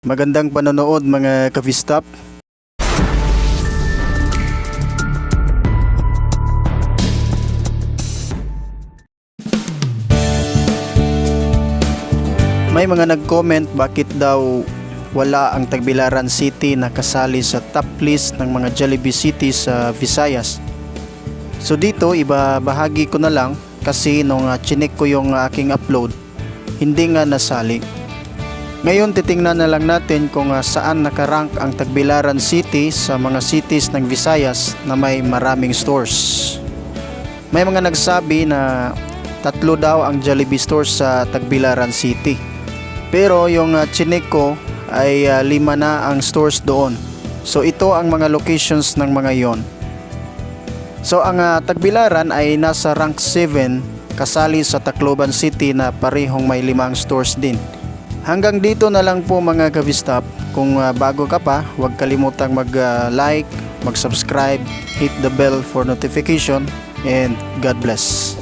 Magandang panonood mga ka-Vistop. May mga nag-comment bakit daw wala ang Tagbilaran City na kasali sa top list ng mga Jollibee City sa Visayas. So dito ibabahagi ko na lang kasi nung chinek ko yung aking upload, hindi nga nasali. Ngayon titingnan na lang natin kung saan nakarank ang Tagbilaran City sa mga cities ng Visayas na may maraming stores. May mga nagsabi na 3 daw ang Jollibee stores sa Tagbilaran City. Pero yung chinek ko ay 5 na ang stores doon. So ito ang mga locations ng mga yon. So ang Tagbilaran ay nasa rank 7 kasali sa Tacloban City na parehong may 5 stores din. Hanggang dito na lang po mga ka-Vistop. Kung bago ka pa, huwag kalimutang mag-like, mag-subscribe, hit the bell for notification, and God bless.